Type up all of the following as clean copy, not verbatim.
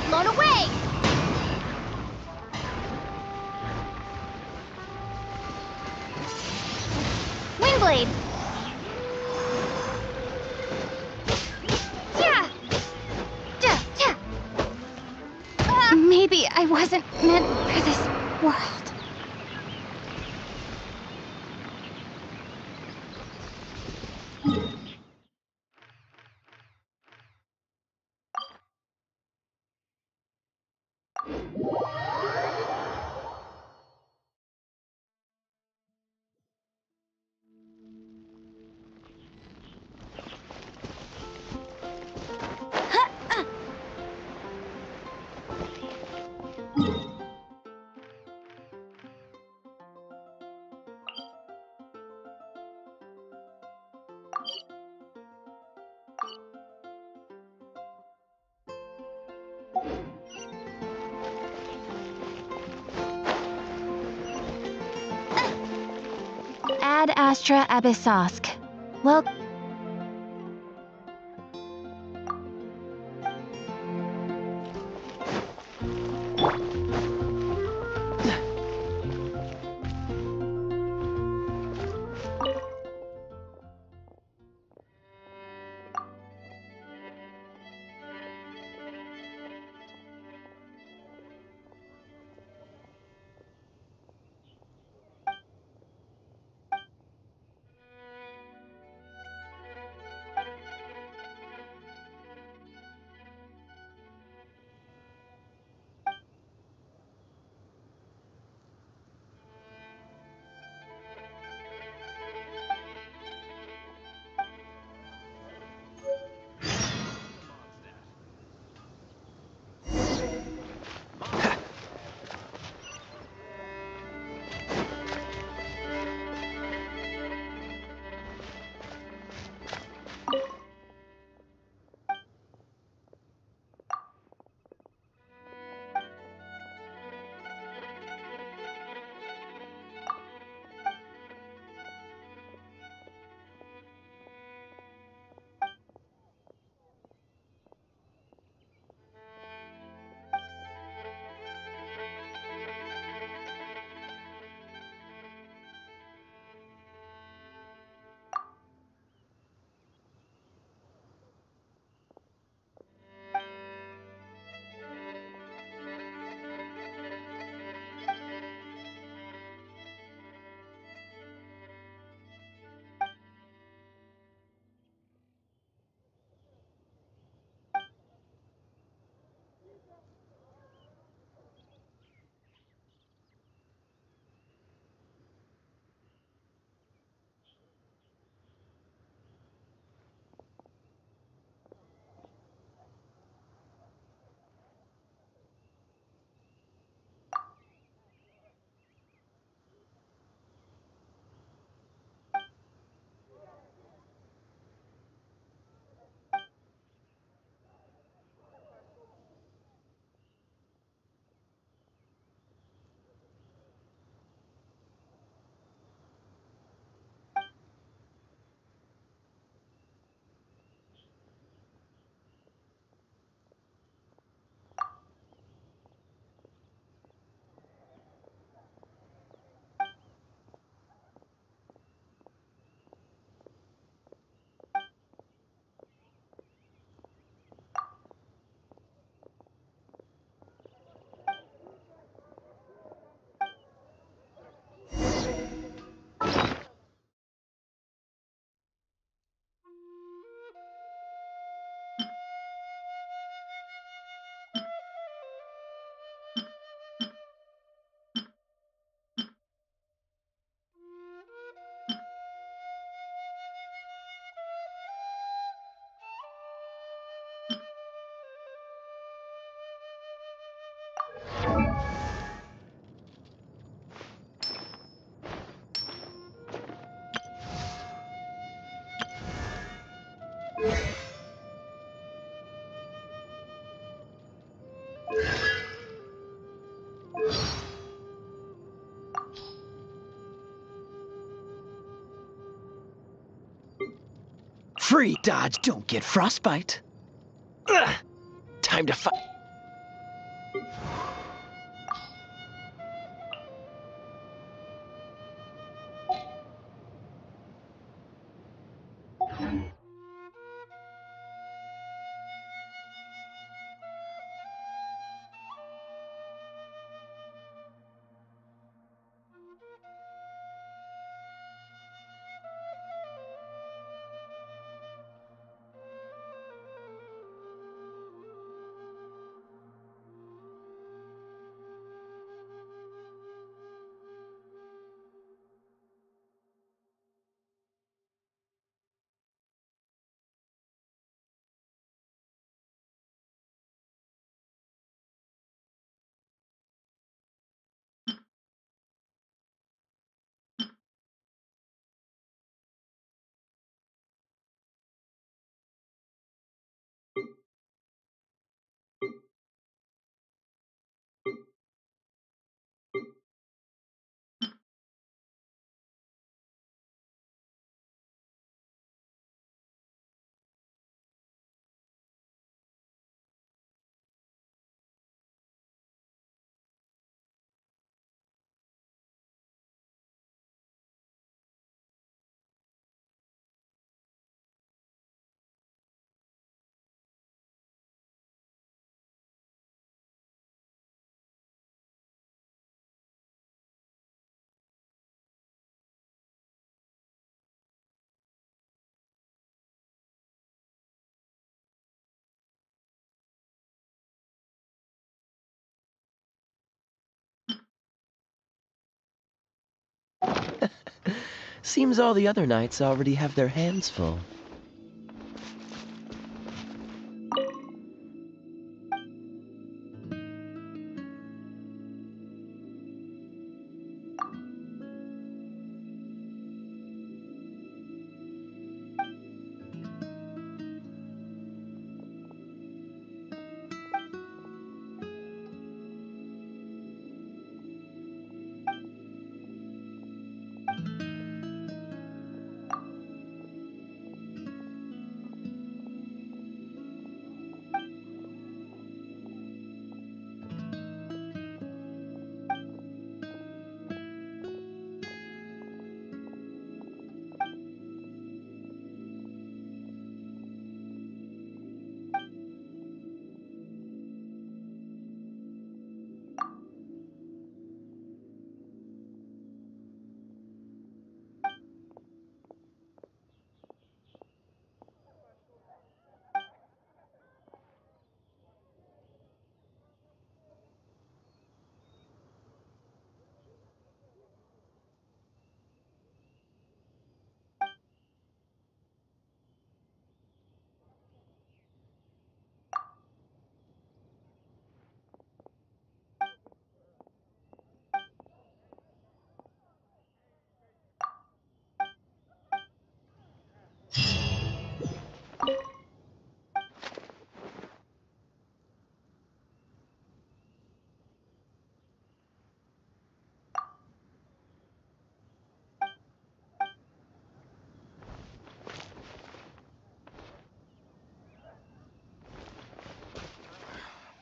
blown away! Windblade! Yeah! Maybe I wasn't meant for this world. Ad Astra Abyssosk. Well... Free dodge, don't get frostbite. Ugh. Time to fight. Seems all the other knights already have their hands full.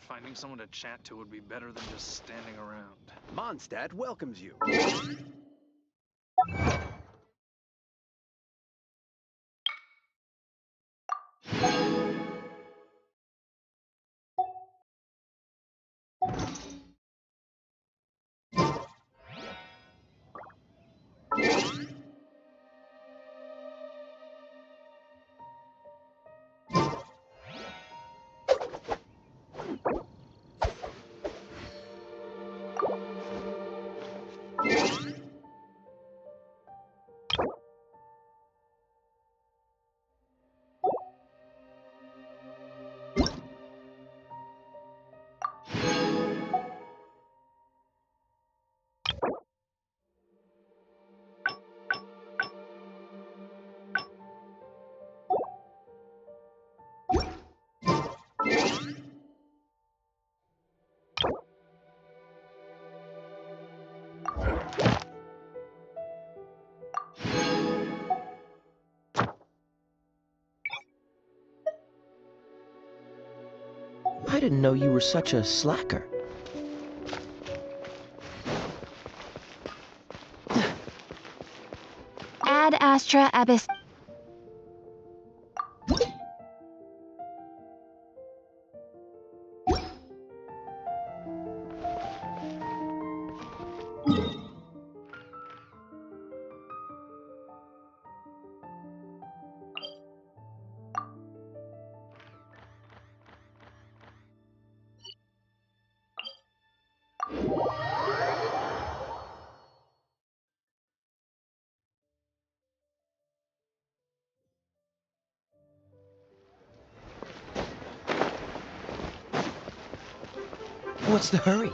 Finding someone to chat to would be better than just standing around. Mondstadt welcomes you. I didn't know you were such a slacker. Ad Astra Abyss. What's the hurry?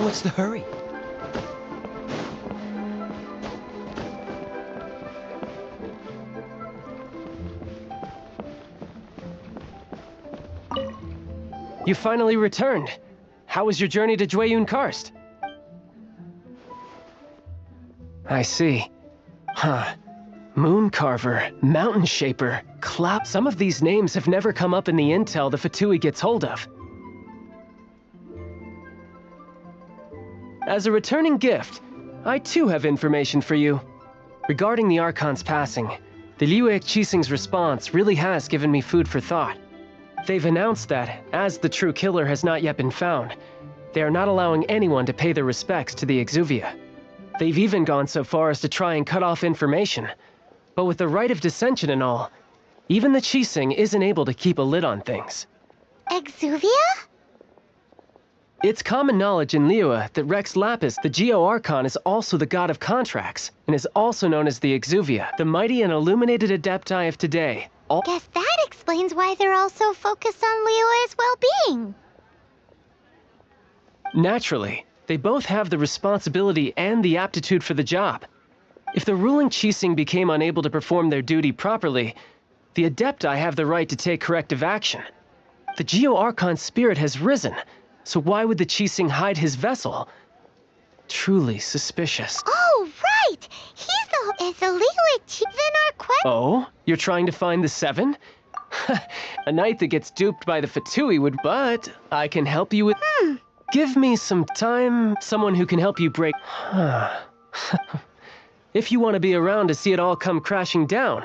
What's the hurry? You finally returned. How was your journey to Jueyun Karst? I see. Huh. Moon Carver, Mountain Shaper, Cloud. Some of these names have never come up in the intel the Fatui gets hold of. As a returning gift, I too have information for you. Regarding the Archon's passing, the Liu Qixing's response really has given me food for thought. They've announced that, as the true killer has not yet been found, they are not allowing anyone to pay their respects to the Exuvia. They've even gone so far as to try and cut off information. But with the right of dissension and all, even the Qixing isn't able to keep a lid on things. Exuvia? It's common knowledge in Liyue that Rex Lapis, the Geo-Archon, is also the god of contracts, and is also known as the Exuvia, the mighty and illuminated adepti of today. Guess that explains why they're all so focused on Liyue's well-being. Naturally, they both have the responsibility and the aptitude for the job. If the ruling Qixing became unable to perform their duty properly, the adepti have the right to take corrective action. The Geo-Archon's spirit has risen, so why would the Qixing hide his vessel? Truly suspicious. Oh, right! Is the Liyue Qixing our quest? Oh? You're trying to find the Seven? A knight that gets duped by the Fatui would, but I can help you with... Give me some time, someone who can help you break... If you want to be around to see it all come crashing down.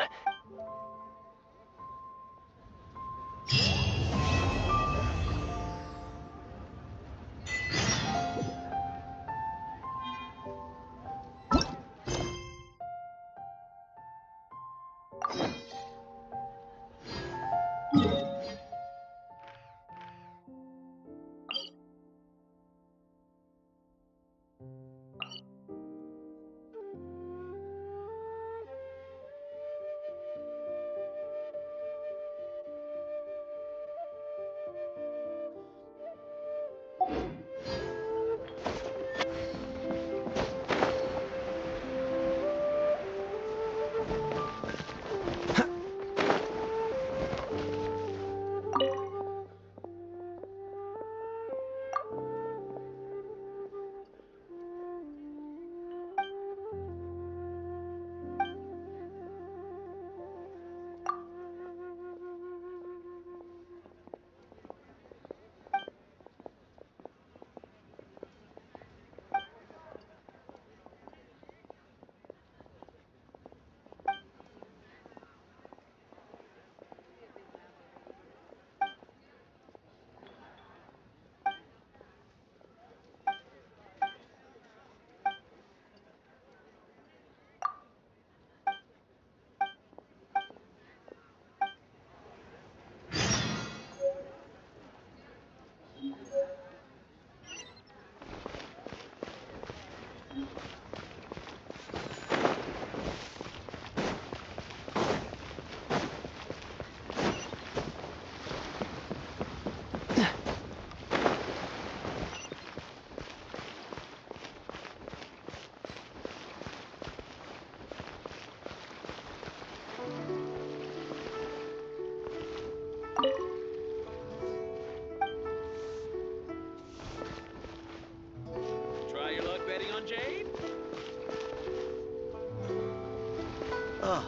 Ugh.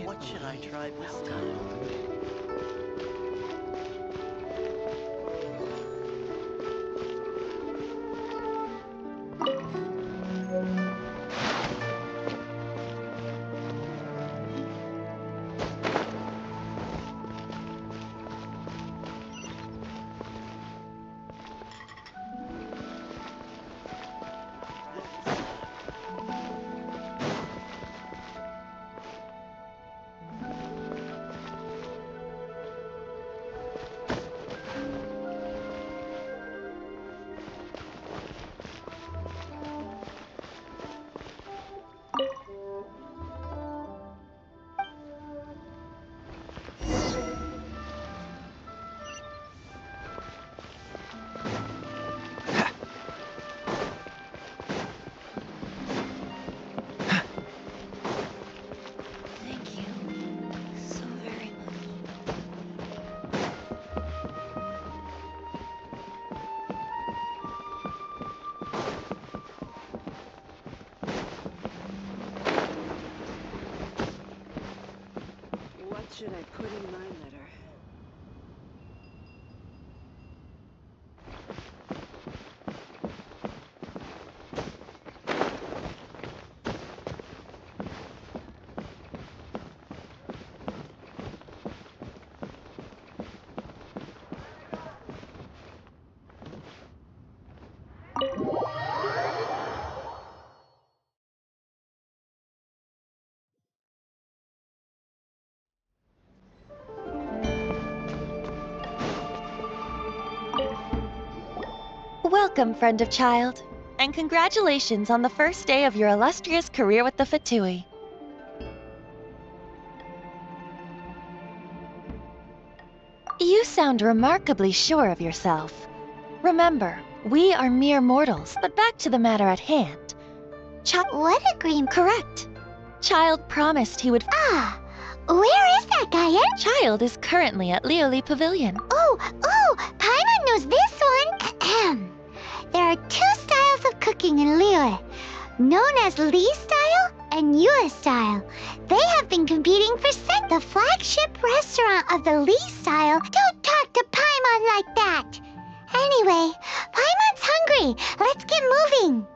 What should I try this time? should I put in my letter? Welcome, friend of child, and congratulations on the first day of your illustrious career with the Fatui. You sound remarkably sure of yourself. Remember, we are mere mortals, but back to the matter at hand. What agreement? Correct. Child promised he would... Ah, where is that guy at? Child is currently at Lioli Pavilion. Oh, Paimon knows this one. There are two styles of cooking in Liyue, known as Li style and Yue style. They have been competing for the flagship restaurant of the Li style. Don't talk to Paimon like that. Anyway, Paimon's hungry. Let's get moving.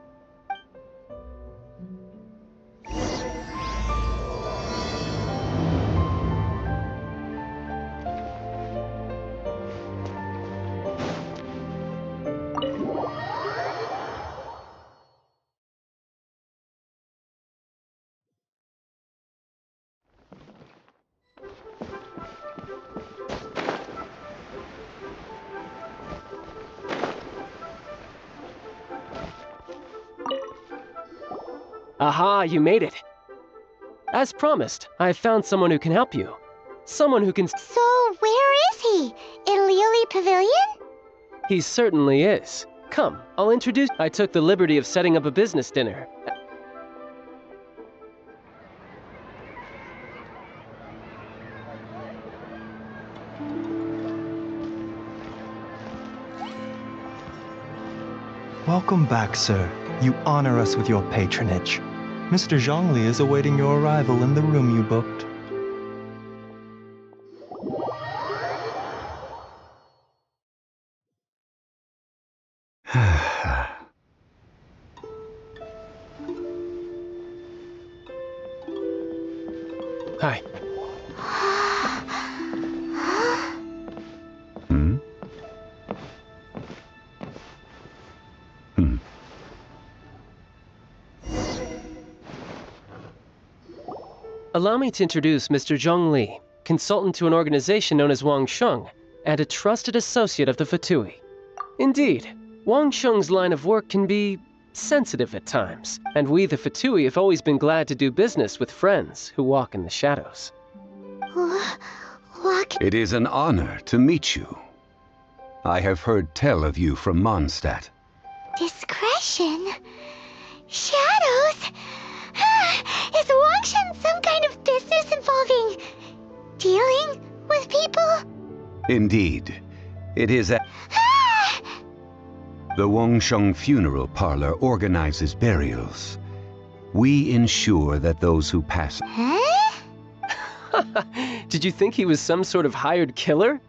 Aha, you made it. As promised, I have found someone who can help you. Someone who can... So, where is he? In Lioli Pavilion? He certainly is. Come, I'll introduce... I took the liberty of setting up a business dinner. Welcome back, sir. You honor us with your patronage. Mr. Zhongli is awaiting your arrival in the room you booked. Hi. Allow me to introduce Mr. Zhongli, consultant to an organization known as Wang Sheng, and a trusted associate of the Fatui. Indeed, Wang Sheng's line of work can be sensitive at times, and we the Fatui have always been glad to do business with friends who walk in the shadows. It is an honor to meet you. I have heard tell of you from Mondstadt. Discretion? Shadows? Is Wang Shen some kind of business involving dealing with people? Indeed. It is a... The Wangsheng Funeral Parlor organizes burials. We ensure that those who pass... Huh? Did you think he was some sort of hired killer?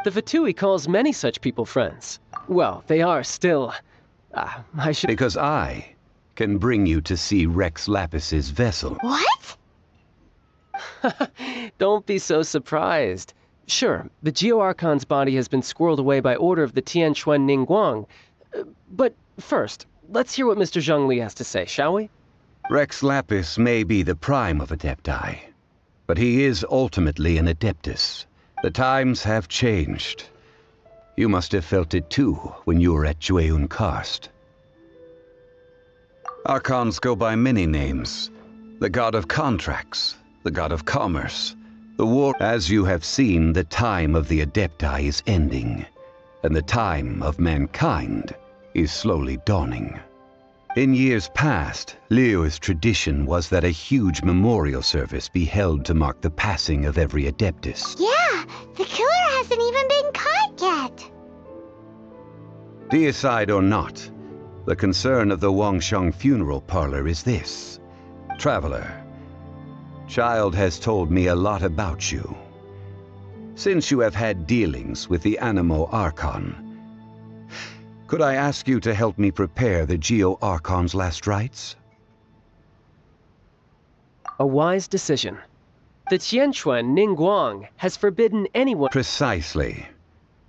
The Fatui calls many such people friends. Well, they are still... I should... Because I can bring you to see Rex Lapis's vessel. What? Don't be so surprised. Sure, the Geo-Archon's body has been squirreled away by order of the Tianquan Ningguang. But first, let's hear what Mr. Zhongli has to say, shall we? Rex Lapis may be the prime of Adepti, but he is ultimately an Adeptus. The times have changed. You must have felt it too when you were at Jueyun Karst. Archons go by many names. The god of contracts, the god of commerce, the war... As you have seen, the time of the Adepti is ending, and the time of mankind is slowly dawning. In years past, Liu's tradition was that a huge memorial service be held to mark the passing of every Adeptus. Yeah, the killer hasn't even been caught yet. Deicide or not, the concern of the Wangsheng Funeral Parlor is this. Traveler, Child has told me a lot about you. Since you have had dealings with the Anemo Archon, could I ask you to help me prepare the Geo-Archon's last rites? A wise decision. The Qianquan Ningguang has forbidden anyone... Precisely.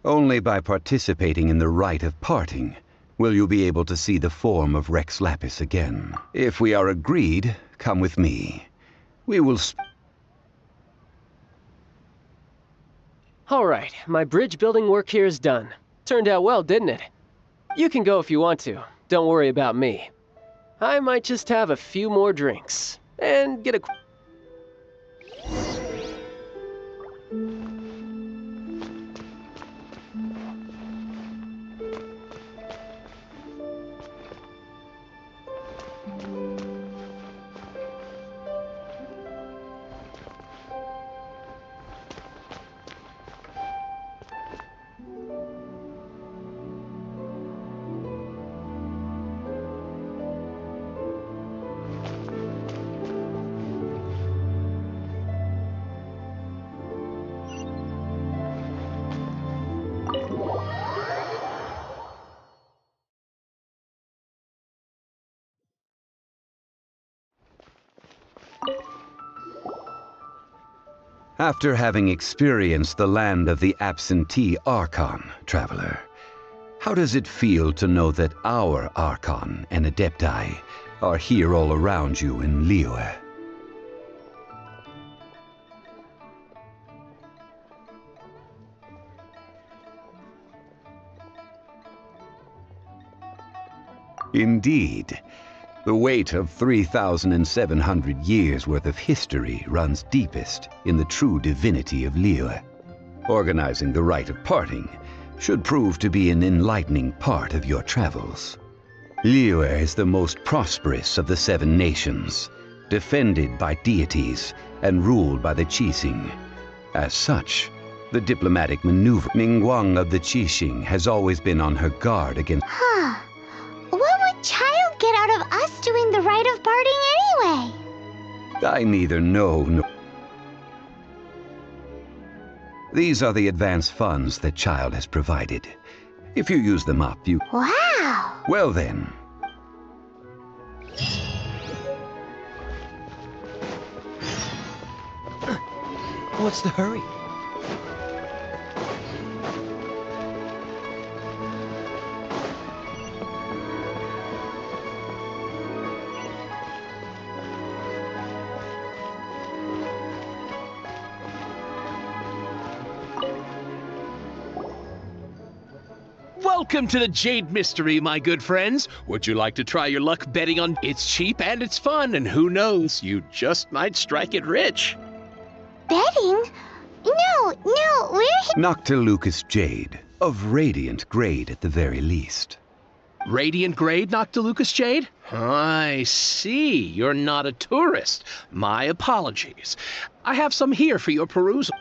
Only by participating in the rite of parting will you be able to see the form of Rex Lapis again. If we are agreed, come with me. We will... All right, my bridge building work here is done. Turned out well, didn't it? You can go if you want to. Don't worry about me. I might just have a few more drinks and get a... After having experienced the land of the absentee Archon, traveler, how does it feel to know that our Archon and Adepti are here all around you in Liyue? Indeed, the weight of 3,700 years' worth of history runs deepest in the true divinity of Liyue. Organizing the rite of parting should prove to be an enlightening part of your travels. Liyue is the most prosperous of the 7 nations, defended by deities and ruled by the Qixing. As such, the diplomatic maneuver Ningguang of the Qixing has always been on her guard against... What would Child get out of us doing the rite of parting anyway? I neither know nor... These are the advance funds that Child has provided. If you use them up, you... Wow! Well then. What's the hurry? Welcome to the Jade Mystery, my good friends. Would you like to try your luck betting on it's cheap and it's fun, and who knows, you just might strike it rich. Betting? No, we're here. Noctilucous Jade, of radiant grade at the very least. Radiant grade, Noctilucous Jade? I see. You're not a tourist. My apologies. I have some here for your perusal.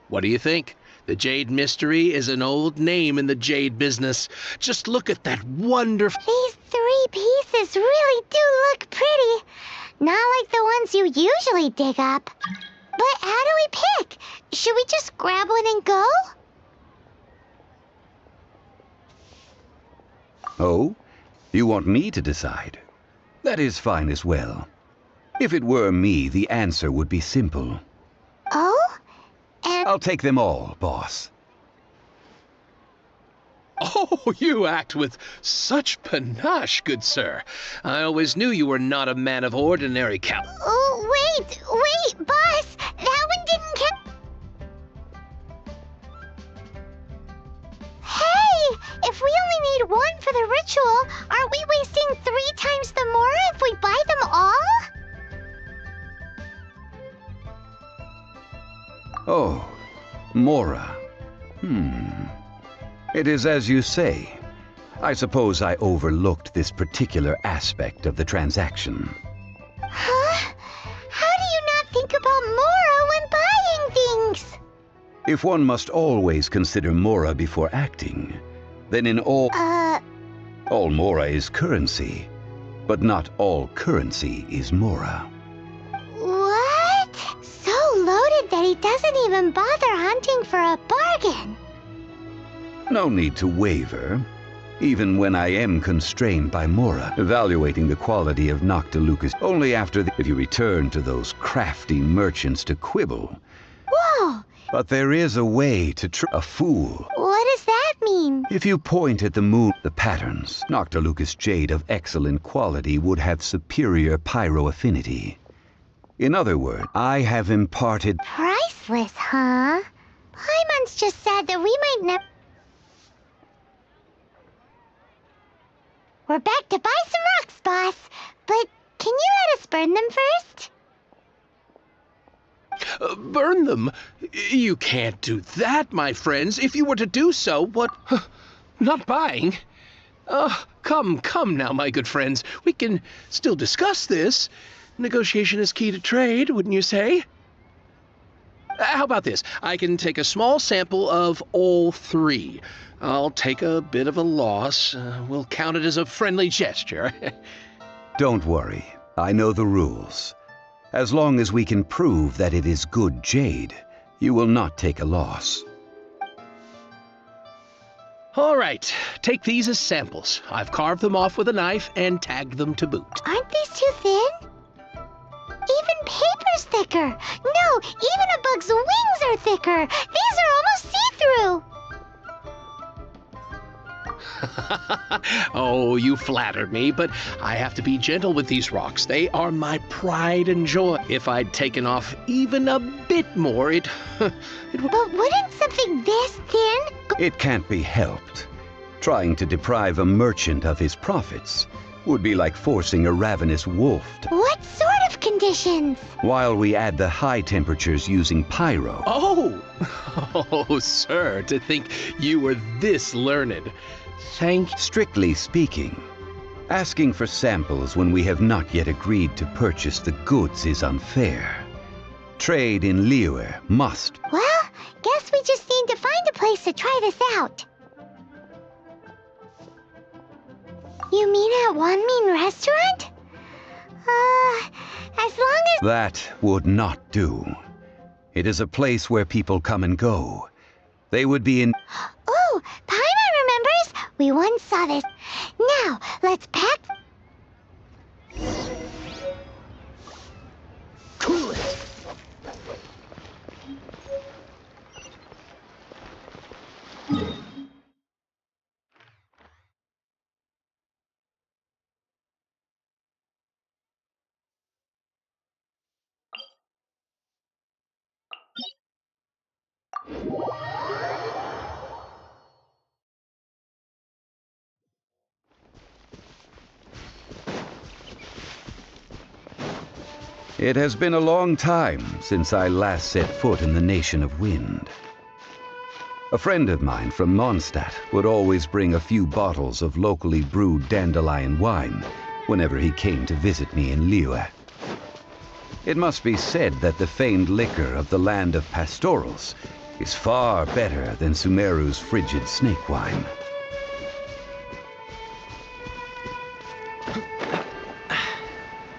What do you think? The Jade Mystery is an old name in the jade business. Just look at that wonderful... These 3 pieces really do look pretty. Not like the ones you usually dig up. But how do we pick? Should we just grab one and go? Oh? You want me to decide? That is fine as well. If it were me, the answer would be simple. Oh? And... I'll take them all, boss. Oh, you act with such panache, good sir. I always knew you were not a man of ordinary Oh, wait, boss! That one didn't count. Hey! If we only need 1 for the ritual, aren't we wasting 3 times the more if we buy them all? Oh, Mora. It is as you say. I suppose I overlooked this particular aspect of the transaction. Huh? How do you not think about Mora when buying things? If one must always consider Mora before acting, then in all Mora is currency, but not all currency is Mora. What? So loaded that he doesn't even bother hunting for a bargain. No need to waver. Even when I am constrained by Mora, evaluating the quality of Noctiluca's only after if you return to those crafty merchants to quibble. Whoa! But there is a way to a fool. What does that mean? If you point at the moon, the patterns, Noctiluca's jade of excellent quality would have superior pyro affinity. In other words, I have imparted... Priceless, huh? Paimon's just sad that we might never... We're back to buy some rocks, boss. But can you let us burn them first? Burn them? You can't do that, my friends. If you were to do so, what... Not buying? Come now, my good friends. We can still discuss this. Negotiation is key to trade, wouldn't you say? How about this? I can take a small sample of all three. I'll take a bit of a loss. We'll count it as a friendly gesture. Don't worry. I know the rules. As long as we can prove that it is good jade, you will not take a loss. All right. Take these as samples. I've carved them off with a knife and tagged them to boot. Aren't these too thin? Even paper's thicker. No, even a bug's wings are thicker. These are almost see-through. Oh, you flatter me, but I have to be gentle with these rocks. They are my pride and joy. If I'd taken off even a bit more, it would... But wouldn't something this thin... It can't be helped. Trying to deprive a merchant of his profits would be like forcing a ravenous wolf to... What sort of conditions? While we add the high temperatures using pyro. Oh, sir, to think you were this learned. Strictly speaking, asking for samples when we have not yet agreed to purchase the goods is unfair. Trade in Liyue must. Well, guess we just need to find a place to try this out. You mean at One Mean Restaurant? As long as... That would not do. It is a place where people come and go. They would be in... Oh, Paimon remembers! We once saw this. Now, let's pack... Cool it! It has been a long time since I last set foot in the Nation of Wind. A friend of mine from Mondstadt would always bring a few bottles of locally brewed dandelion wine whenever he came to visit me in Liyue. It must be said that the famed liquor of the land of pastorals is far better than Sumeru's frigid snake wine.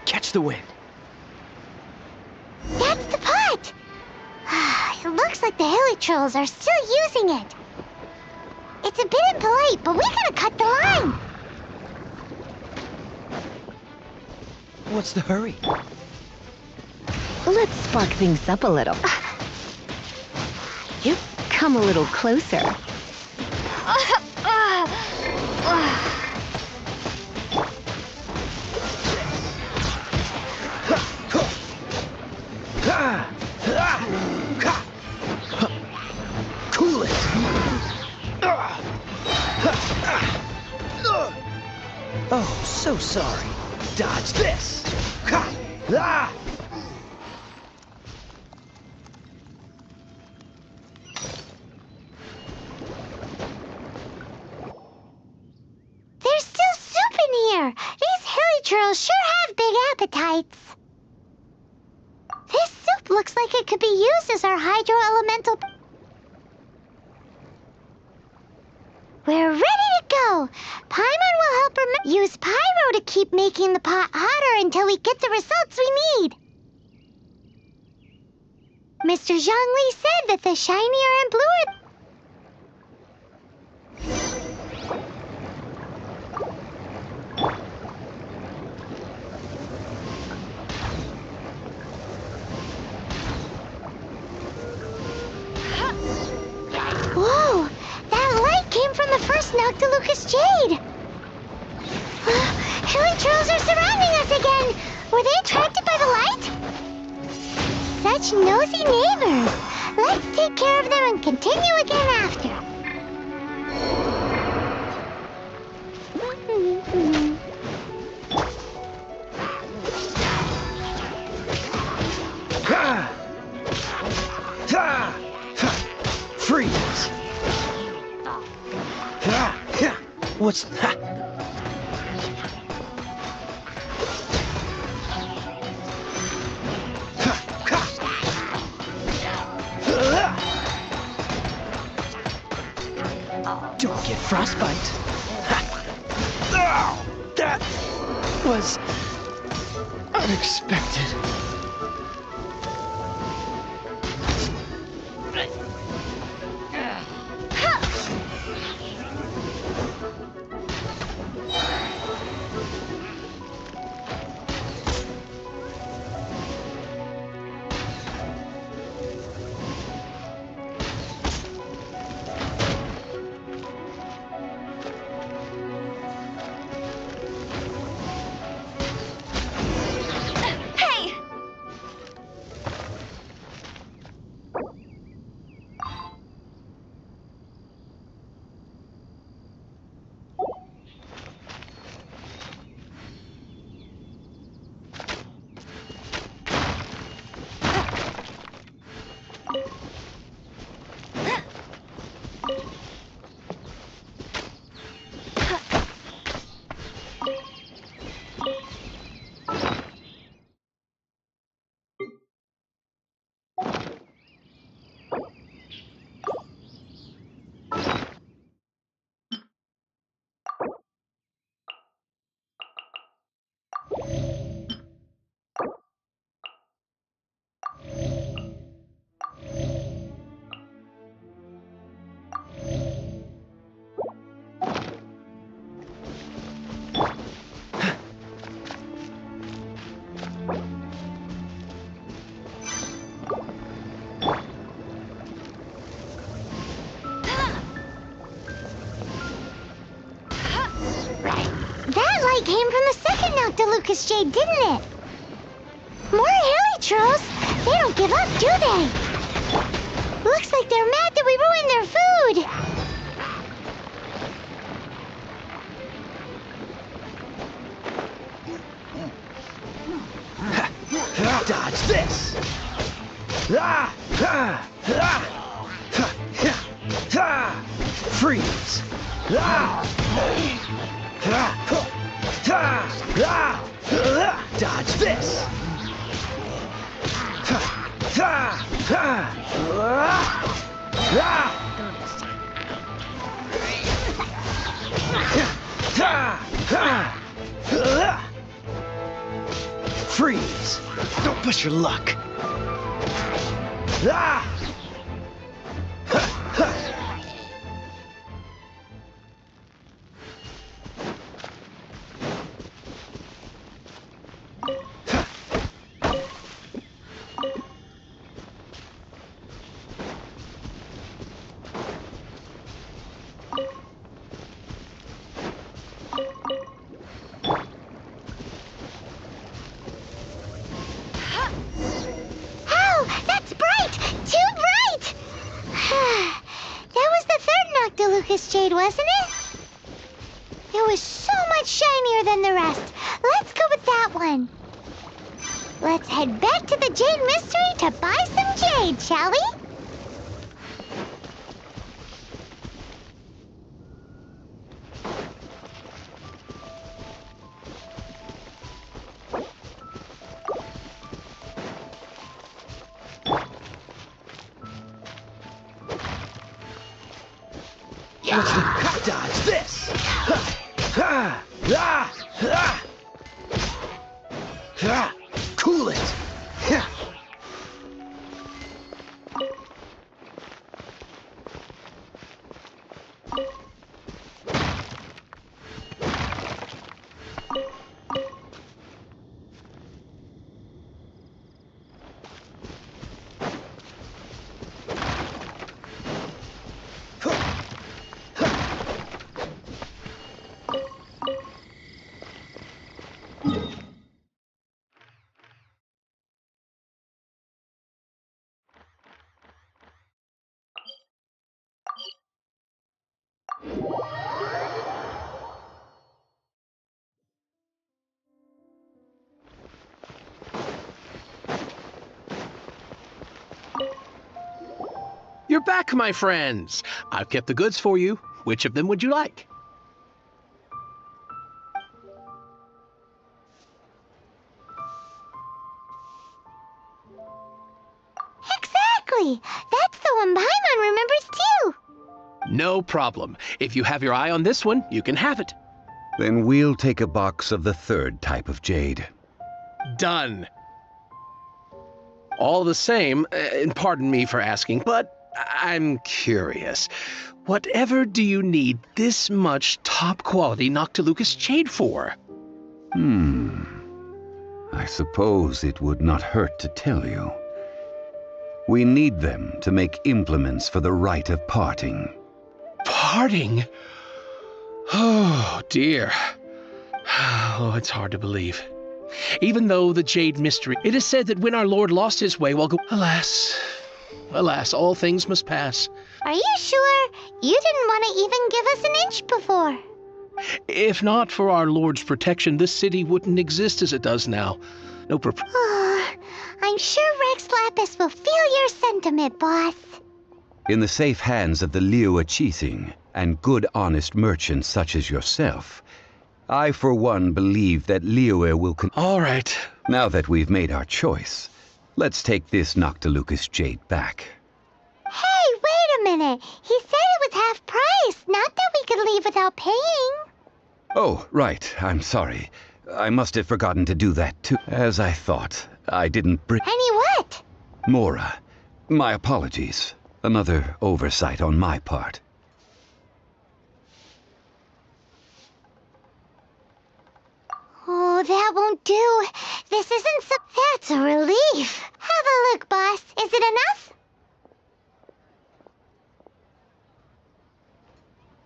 Catch the wind. That's the pot! It looks like the hilly trolls are still using it. It's a bit impolite, but we gotta cut the line. What's the hurry? Let's spark things up a little. Yep, come a little closer. Cool it! Oh, so sorry. Dodge this! There's still soup in here. These hilly trolls sure have big appetites. This soup looks like it could be used as our hydro-elemental... We're ready to go! Paimon will help her use Pyro to keep making the pot hotter until we get the results we need. Mr. Zhongli said that the shinier and bluer... Whoa! That light came from the first Noctilucous Jade! Elytros are surrounding us again! Were they attracted by the light? Such nosy neighbors! Let's take care of them and continue again after. Freeze! What's that? Don't get frostbite. That was unexpected. Came from the second Noctilucous Jade, didn't it? More Elytros! They don't give up, do they? Looks like they're mad that we ruined their food! Dodge this! Freeze! Dodge this! Freeze! Don't push your luck! Jade, wasn't it? It was so much shinier than the rest. Let's go with that one. Let's head back to the Jade Mystery to buy some jade, shall we? Dodge this! Cool it! You're back, my friends. I've kept the goods for you. Which of them would you like? Exactly! That's the one Paimon remembers too! No problem. If you have your eye on this one, you can have it. Then we'll take a box of the third type of jade. Done. All the same, and pardon me for asking, but I'm curious. Whatever do you need this much top-quality Noctilucous jade for? I suppose it would not hurt to tell you. We need them to make implements for the rite of parting. Parting? Oh, dear. Oh, it's hard to believe. Even though the Jade Mystery, it is said that when our Lord lost his way while alas, alas, all things must pass. Are you sure? You didn't want to even give us an inch before. If not for our Lord's protection, this city wouldn't exist as it does now. No I'm sure Rex Lapis will feel your sentiment, boss. In the safe hands of the Liyue Qixing and good honest merchants such as yourself, I for one believe that Liyue will All right. Now that we've made our choice, let's take this Noctilucous jade back. Hey, wait a minute. He said it was half price, not that we could leave without paying. Oh, right. I'm sorry. I must have forgotten to do that too. As I thought, I didn't bring... Any what? Mora. My apologies. Another oversight on my part. Oh, that won't do. This isn't so... That's a relief. Have a look, boss. Is it enough?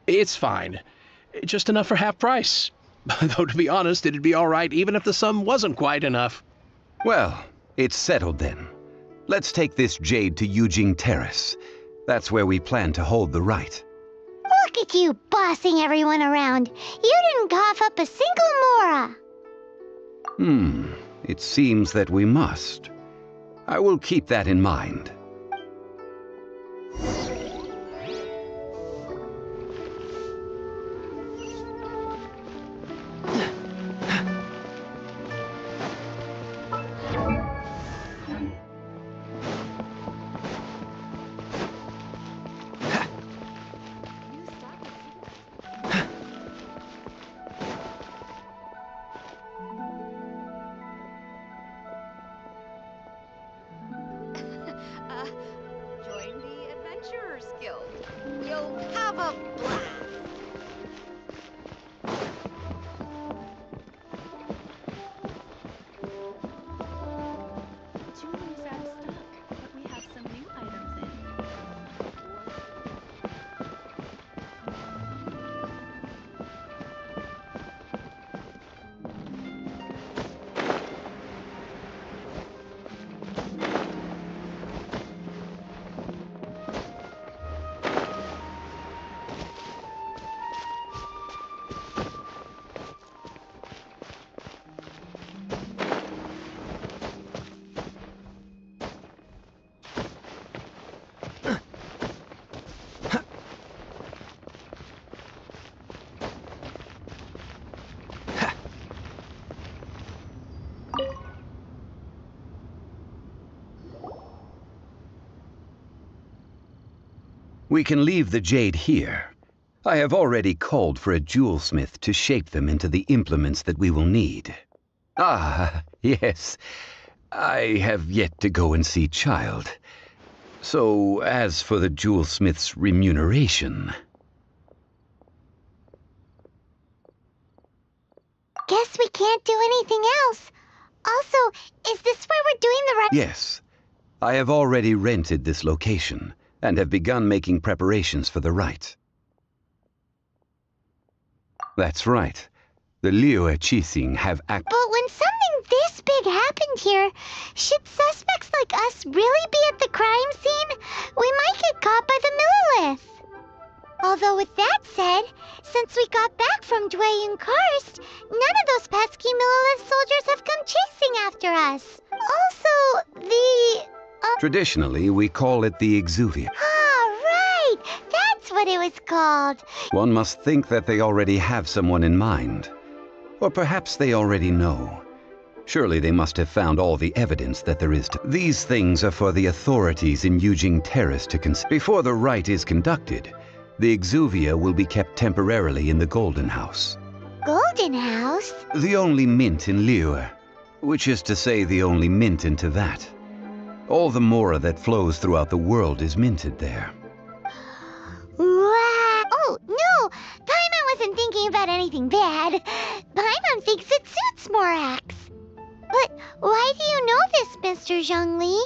It's fine. Just enough for half price. Though, to be honest, it'd be all right even if the sum wasn't quite enough. Well, it's settled then. Let's take this jade to Yujing Terrace. That's where we plan to hold the rite. Look at you bossing everyone around. You didn't cough up a single Mora. It seems that we must. I will keep that in mind. Join the Adventurers Guild. You'll have a blast. Julie's out of stock, but we have some new items in. We can leave the jade here. I have already called for a jewelsmith to shape them into the implements that we will need. Ah, yes. I have yet to go and see Child. So, as for the jewelsmith's remuneration... Guess we can't do anything else. Also, is this where we're doing the right... Yes. I have already rented this location and have begun making preparations for the rite. That's right. The Liyue Qixing have But when something this big happened here, should suspects like us really be at the crime scene? We might get caught by the Millilith. Although with that said, since we got back from Dwayne Karst, none of those pesky Millilith soldiers have come chasing after us. Also, the... Traditionally, we call it the exuvia. Ah, called? One must think that they already have someone in mind. Or perhaps they already know. Surely they must have found all the evidence that there is to. These things are for the authorities in Eugene Terrace to consider. Before the rite is conducted, the exuvia will be kept temporarily in the Golden House. Golden House? The only mint in Liyue, which is to say the only mint in Teyvat. All the mora that flows throughout the world is minted there. Wow! Oh, no! Paimon wasn't thinking about anything bad. Paimon thinks it suits Morax. But why do you know this, Mr. Zhongli?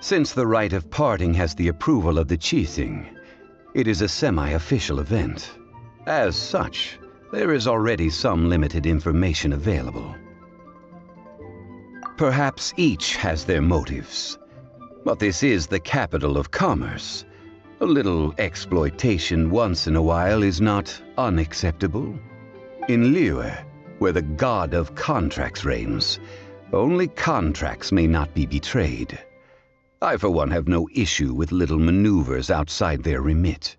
Since the rite of parting has the approval of the Qixing, it is a semi-official event. As such, there is already some limited information available. Perhaps each has their motives. But this is the capital of commerce. A little exploitation once in a while is not unacceptable. In Liyue, where the god of contracts reigns, only contracts may not be betrayed. I, for one, have no issue with little maneuvers outside their remit.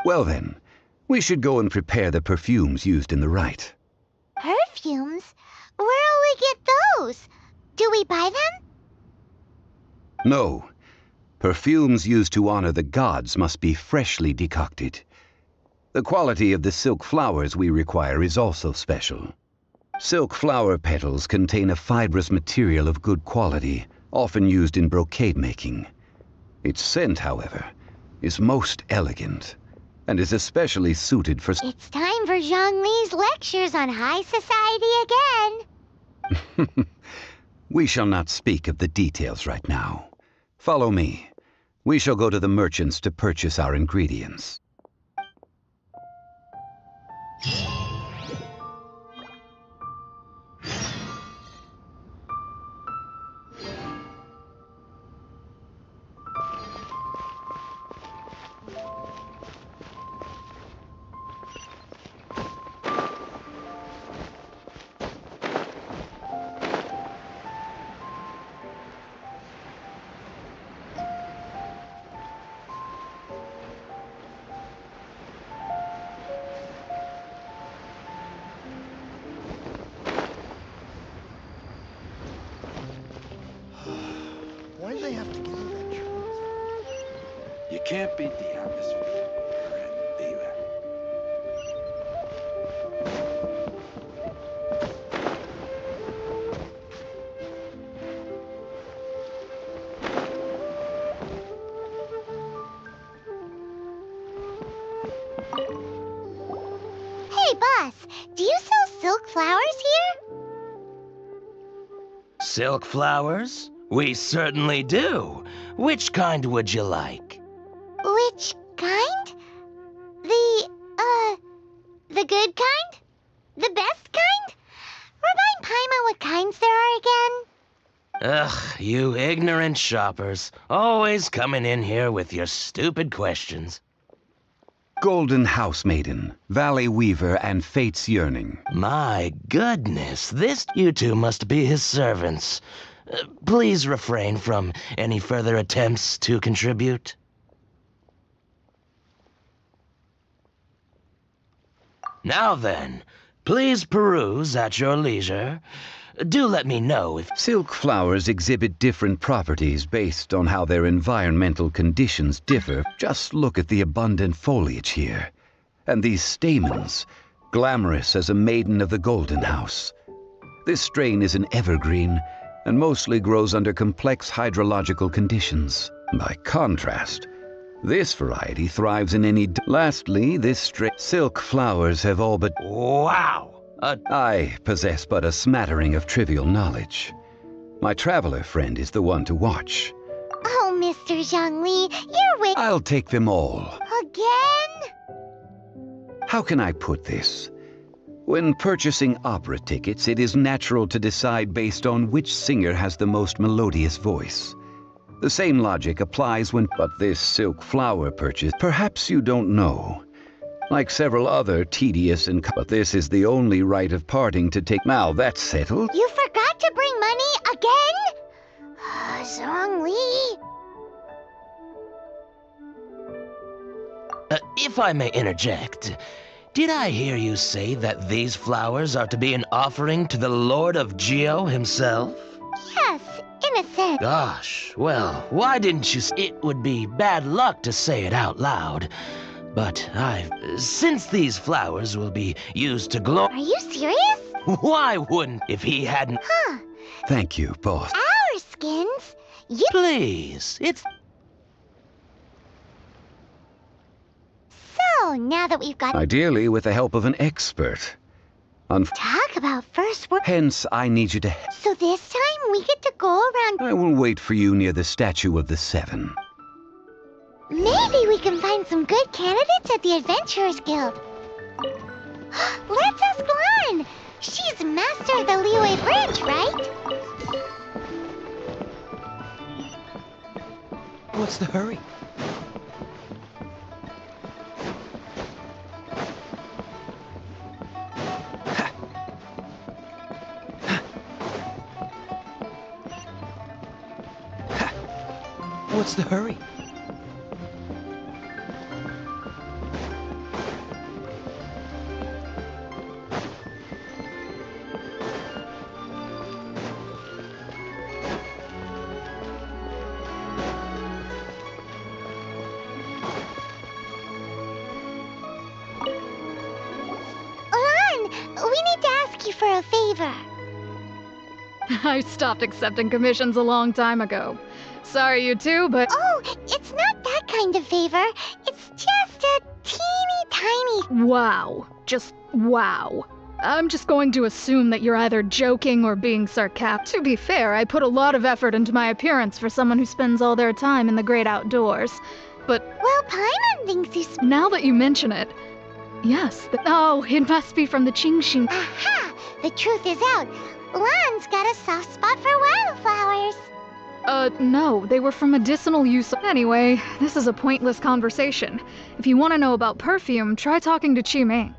Well then, we should go and prepare the perfumes used in the rite. Perfumes? Where'll we get those? Do we buy them? No. Perfumes used to honor the gods must be freshly decocted. The quality of the silk flowers we require is also special. Silk flower petals contain a fibrous material of good quality, often used in brocade making. Its scent, however, is most elegant, and is especially suited for... It's time for Zhongli's lectures on high society again. We shall not speak of the details right now. Follow me. We shall go to the merchants to purchase our ingredients. Why do they have to give me that truth? You can't beat the atmosphere. Or Teyvat. Hey, boss, do you sell silk flowers here? Silk flowers? We certainly do. Which kind would you like? Which kind? The good kind? The best kind? Remind Paimon what kinds there are again. Ugh, you ignorant shoppers. Always coming in here with your stupid questions. Golden House Maiden, Valley Weaver, and Fate's Yearning. My goodness, you two must be his servants. Please refrain from any further attempts to contribute. Now then, please peruse at your leisure. Do let me know if... Silk flowers exhibit different properties based on how their environmental conditions differ. Just look at the abundant foliage here. And these stamens, glamorous as a maiden of the Golden House. This strain is an evergreen, and mostly grows under complex hydrological conditions. By contrast, this variety thrives in any... Lastly, this silk flowers have all but... Wow! I possess but a smattering of trivial knowledge. My traveler friend is the one to watch. Oh, Mr. Zhongli, you're with... I'll take them all. Again? How can I put this? When purchasing opera tickets, it is natural to decide based on which singer has the most melodious voice. The same logic applies when... But this silk flower purchase, perhaps you don't know. Like several other tedious and... But this is the only rite of parting to take... Now that's settled. You forgot to bring money again? Zhongli. if I may interject, did I hear you say that these flowers are to be an offering to the Lord of Geo himself? Yes, in a sense. Gosh, well, why didn't you it would be bad luck to say it out loud. But since these flowers will be used to glow... Are you serious? Why wouldn't if he hadn't... Huh. Thank you, boss. Our skins? You... Please, it's... So, now that we've got... Ideally with the help of an expert. Talk about first work... Hence, I need you to... So this time we get to go around... I will wait for you near the statue of the Seven. Maybe we can find some good candidates at the Adventurers Guild. Let's ask Lan! She's master of the Liyue branch, right? What's the hurry? What's the hurry? We need to ask you for a favor. I stopped accepting commissions a long time ago. Sorry, you two, but... Oh, it's not that kind of favor. It's just a teeny tiny... Wow. Just wow. I'm just going to assume that you're either joking or being sarcastic. To be fair, I put a lot of effort into my appearance for someone who spends all their time in the great outdoors. But... Well, Paimon thinks you... Now that you mention it... Yes. Oh, it must be from the Qingxin. Aha! The truth is out. Lan's got a soft spot for wildflowers. No. They were for medicinal use. Anyway, this is a pointless conversation. If you want to know about perfume, try talking to Qiming.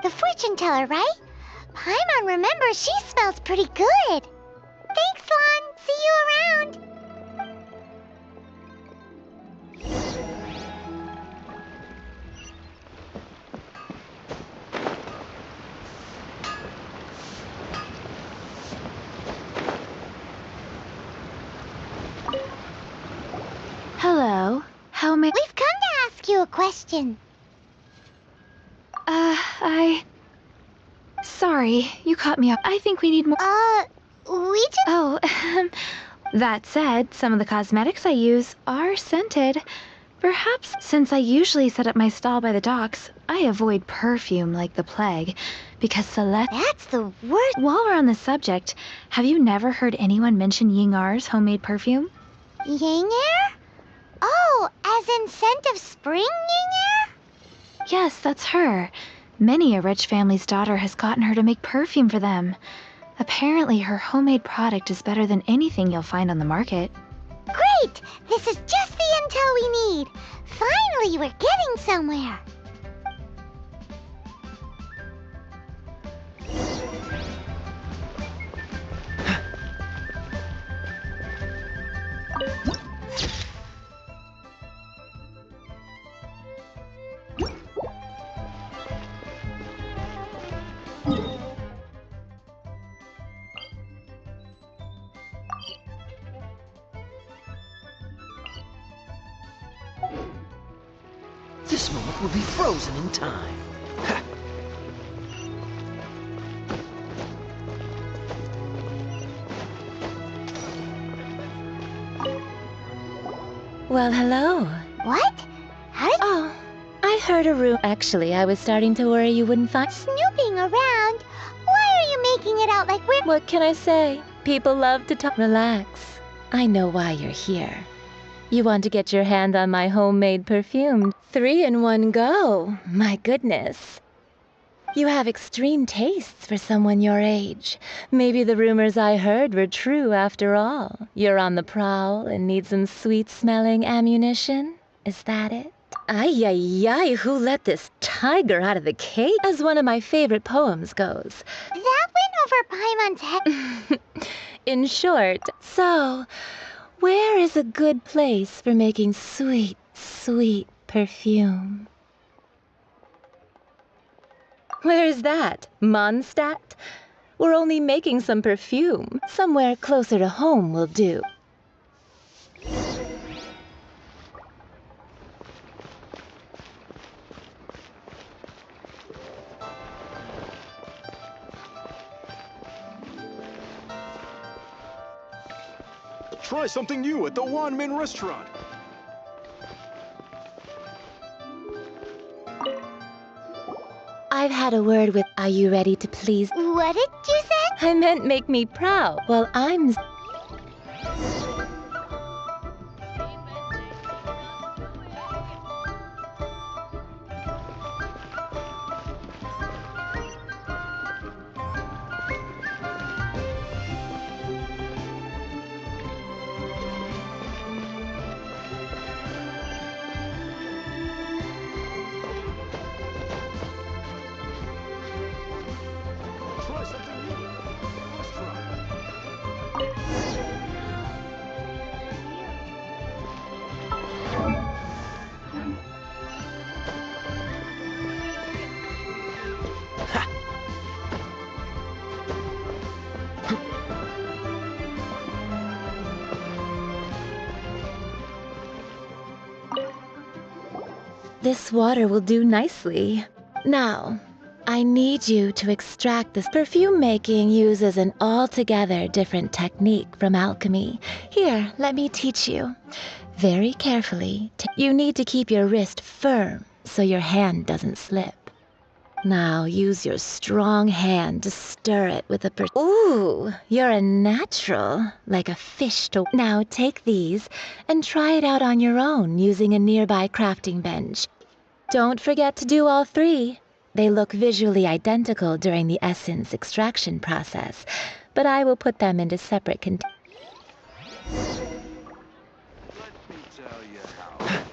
The fortune teller, right? Paimon remembers she smells pretty good. Thanks, Lan. See you around. Hello. How may... We've come to ask you a question. Sorry, you caught me up. I think we need more... We just... Oh, that said, some of the cosmetics I use are scented. Perhaps since I usually set up my stall by the docks, I avoid perfume like the plague, because Celeste... That's the worst... While we're on the subject, have you never heard anyone mention Yingar's homemade perfume? Yingar? Oh, as in scent of spring, Yingar? Yes, that's her. Many a rich family's daughter has gotten her to make perfume for them. Apparently, her homemade product is better than anything you'll find on the market. Great! This is just the intel we need. Finally, we're getting somewhere. This moment will be frozen in time. Ha! Well, hello. What? How did... Oh, I heard a rumor. Actually, I was starting to worry you wouldn't find... Snooping around? Why are you making it out like we're... What can I say? People love to talk. Relax. I know why you're here. You want to get your hand on my homemade perfume. 3 in one go. My goodness. You have extreme tastes for someone your age. Maybe the rumors I heard were true after all. You're on the prowl and need some sweet-smelling ammunition? Is that it? Ay, ay, ay, who let this tiger out of the cage? As one of my favorite poems goes. That went over Paimon's head. In short, so... Where is a good place for making sweet, sweet perfume? Where is that? Mondstadt? We're only making some perfume. Somewhere closer to home will do. Try something new at the Wanmin restaurant. I've had a word with... Are you ready to please? What did you say? I meant make me proud. Well, I'm... Try something new at the restaurant. This water will do nicely. Now, I need you to extract this. Perfume making uses an altogether different technique from alchemy. Here, let me teach you. Very carefully, you need to keep your wrist firm so your hand doesn't slip. Now, use your strong hand to stir it with a Ooh, you're a natural, like a fish to... Now, take these and try it out on your own using a nearby crafting bench. Don't forget to do all three. They look visually identical during the essence extraction process, but I will put them into separate containers. Let me tell you how.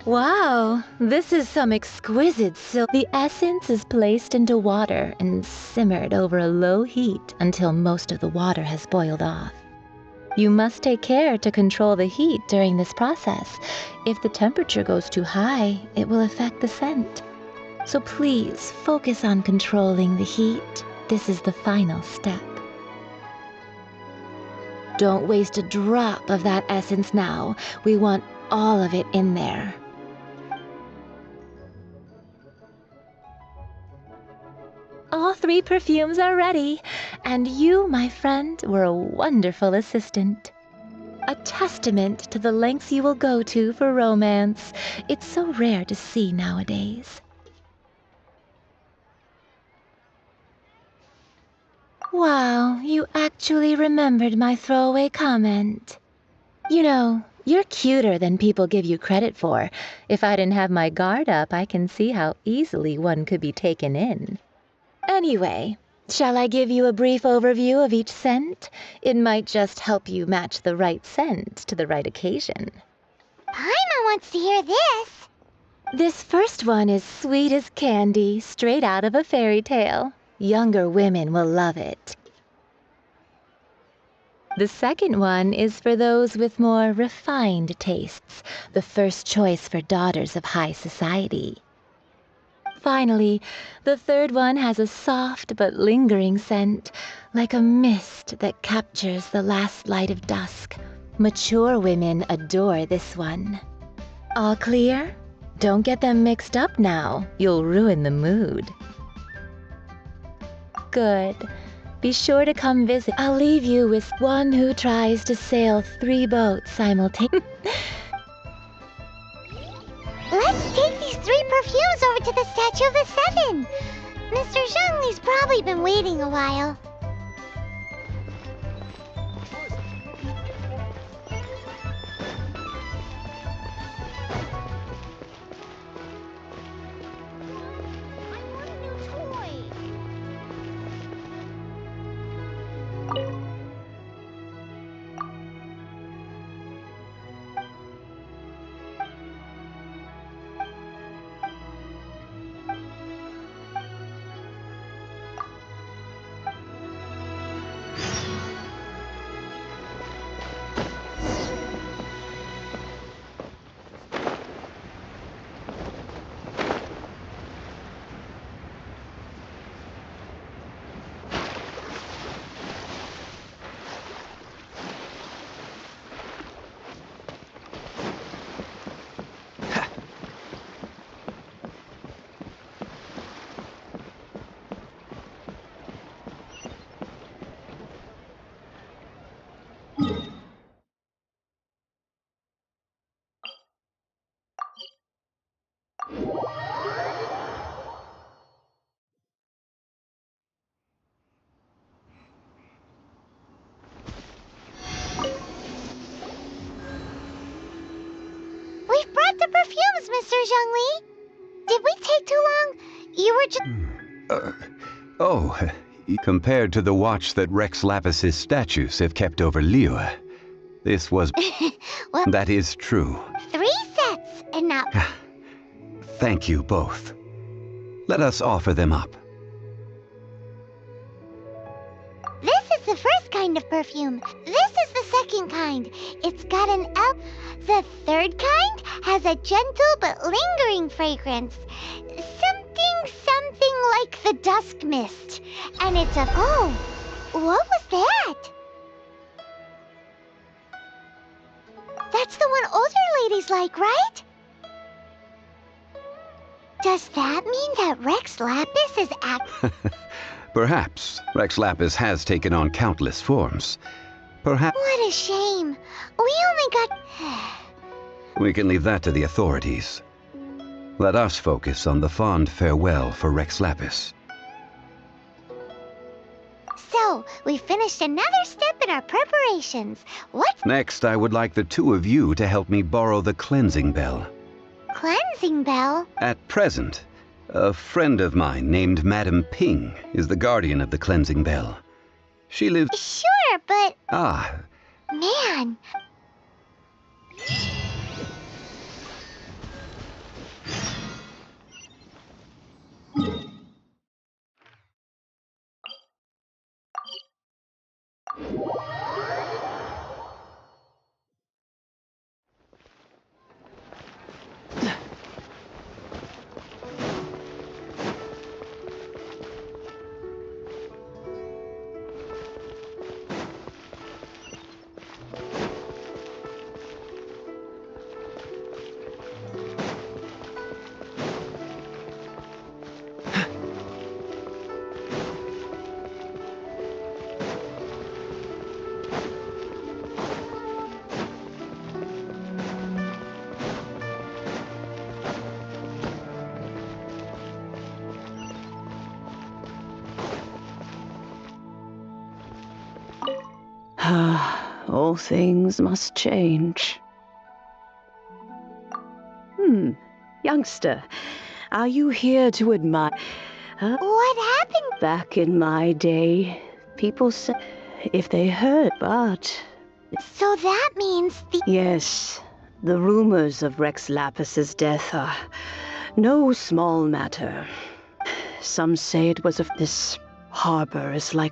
Wow, this is some exquisite silk. The essence is placed into water and simmered over a low heat until most of the water has boiled off. You must take care to control the heat during this process. If the temperature goes too high, it will affect the scent. So please focus on controlling the heat. This is the final step. Don't waste a drop of that essence now. We want all of it in there. All three perfumes are ready, and you, my friend, were a wonderful assistant. A testament to the lengths you will go to for romance. It's so rare to see nowadays. Wow, you actually remembered my throwaway comment. You know, you're cuter than people give you credit for. If I didn't have my guard up, I can see how easily one could be taken in. Anyway, shall I give you a brief overview of each scent? It might just help you match the right scent to the right occasion. Paimon wants to hear this. This first one is sweet as candy, straight out of a fairy tale. Younger women will love it. The second one is for those with more refined tastes, the first choice for daughters of high society. Finally, the third one has a soft but lingering scent, like a mist that captures the last light of dusk. Mature women adore this one. All clear? Don't get them mixed up now. You'll ruin the mood. Good. Be sure to come visit. I'll leave you with one who tries to sail 3 boats simultaneously. Let's take these 3 perfumes over to the Statue of the Seven. Mr. Zhongli's probably been waiting a while. We've brought the perfumes, Mr. Zhongli. Did we take too long? You were just... Compared to the watch that Rex Lapis's statues have kept over Liyue, this was... well, that is true. 3 sets, and now... Thank you both. Let us offer them up. This is the first kind of perfume. This is the second kind. It's got an L. The third kind has a gentle but lingering fragrance. Something like the dusk mist. And it's a... Oh, what was that? That's the one older ladies like, right? Does that mean that Rex Lapis is Perhaps. Rex Lapis has taken on countless forms. Perhaps... What a shame. We only got... We can leave that to the authorities. Let us focus on the fond farewell for Rex Lapis. So, we finished another step in our preparations. What's Next, I would like the 2 of you to help me borrow the cleansing bell. cleansing bell? At present, a friend of mine named Madame Ping is the guardian of the cleansing bell. She lives... Sure, but... Ah. Man... All things must change. Youngster, are you here to admire... What happened? Back in my day, people said if they heard, but... So that means the... Yes, the rumors of Rex Lapis's death are no small matter. Some say it was of this harbor is like